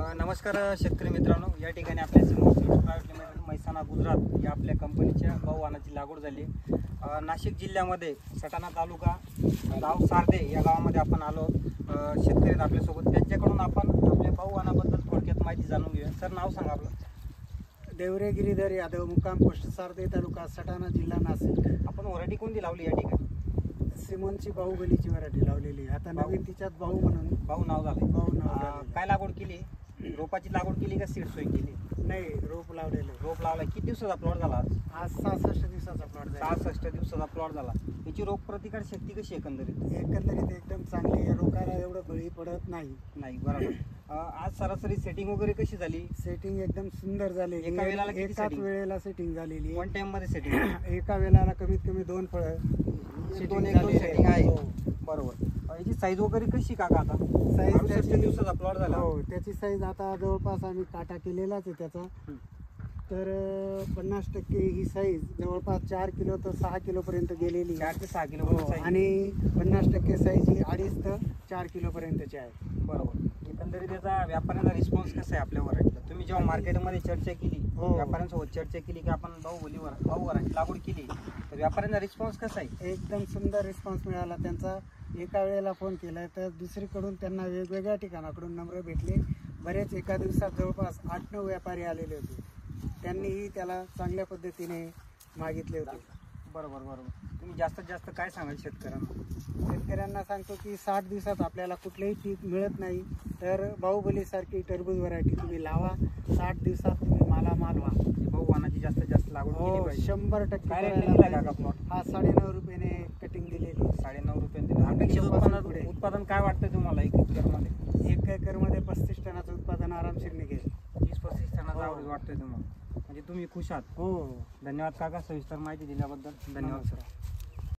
नमस्कार शेतकरी मित्रांनो, या ठिकाणी आपल्या समोर प्रायव्हेट लिमिटेड मैसाना गुजरात या आपल्या कंपनीच्या गहू वाणाची लागवड झाली। नाशिक जिल्ह्यामध्ये सटाणा तालुका गाव सार्दे या गावामध्ये आपण आलो। शेतकरी आपल्यासोबत, त्यांच्याकडून आपण आपल्या गहू वाणाबद्दल थोडक्यात माहिती जाणून घेऊया। सर, नाव सांगा आपलं। देवरे गिरीधर यादव, मुक्काम पोस्ट सार्दे, तालुका सटाणा, जिल्हा नाशिक। आपण व्हरायटी कोणती लावली या ठिकाणी? सिमोनची बाहुबलीची व्हरायटी लावलेली। आता नवीन तिच्यात भाऊ म्हणून भाऊ नाव झालं। भाऊ नाव झालं। काय लागवड केली? रोपाची लागवड केली का सीड सोय केली? नाही, रोप लावलेलं। रोप लावला। किती दिवसाचा प्लॉट झाला? आज 66 दिवसाचा प्लॉट झाला। 66 दिवसाचा प्लॉट झाला। याची रोग प्रतिकार शक्ती कशी एकंदरीत? एकंदरीत एकदम चांगली आहे। रोगाला एवढं बळी पडत नाही। बरोबर। आज सरासरी सेटिंग वगैरे कशी झाली? सेटिंग एकदम सुंदर झाली। एका वेळेला किती एकाच setting? वेळेला सेटिंग झालेली। वन टाइम मध्ये सेटिंग? एका वेळेला कमीत कमी 2 फळं दोन सेटिंग आहे। बरोबर। याची साईज वगैरे कशी काका? आता साईज 66 दिवसाचा प्लॉट झाला। हो, त्याची साईज आता जवळपास आम्ही काटा केलेलाच आहे त्याचा। तर 50% ही साईज जवळपास 4 किलो तर 6 किलो पर्यंत गेलेली 4 ते 6 किलो आणि 50% साईज ही 2.5 ते 4 किलो पर्यंतची आहे। बरोबर। एकंदरीत त्याचा व्यापाऱ्यांचा रिस्पॉन्स कसा आहे आपल्या व्हरायटीला? तुम्ही जेव्हा मार्केटमध्ये चर्चा केली, व्यापाऱ्यांसोबत चर्चा केली की आपण भाऊ व्हरायटी लागवड केली, तर व्यापाऱ्यांचा रिस्पॉन्स कसा आहे? एकदम सुंदर रिस्पॉन्स मिळाला त्यांचा। एका वेळेला फोन केला तर दुसरीकडून त्यांना वेगवेगळ्या ठिकाणाकडून नंबर भेटले। बरेच एका दिवसात जवळपास 8-9 व्यापारी आलेले होते। त्यांनीही त्याला चांगल्या पद्धतीने मागितले होते। बरोबर। तुम्ही जास्तीत जास्त काय सांगाल शेतकऱ्यांना? शेतकऱ्यांना सांगतो की 60 दिवसात आपल्याला कुठलेही पीक मिळत नाही, तर बाहुबलीसारखी टरबूज व्हरायटी तुम्ही लावा। 60 दिवसात तुम्ही मालामाल व्हा। भाऊ वाणाची जास्तीत जास्त लागवड केली पाहिजे। 100% काय रेट दिला का प्लॉट? हा 9.5 रुपयाने कटिंग दिलेली। 9.5 रुपयांनी दिली। अपेक्षित उत्पादन काय वाटतं तुम्हाला 1 एकरमध्ये? 1 एकरमध्ये 35 टनाचं उत्पादन आरामशीर निघेल। 30-35 टनाचा ॲव्हरेज वाटतंय तुम्हाला? म्हणजे तुम्ही खुश आहात? हो। धन्यवाद काका, सविस्तर माहिती दिल्याबद्दल। धन्यवाद सर।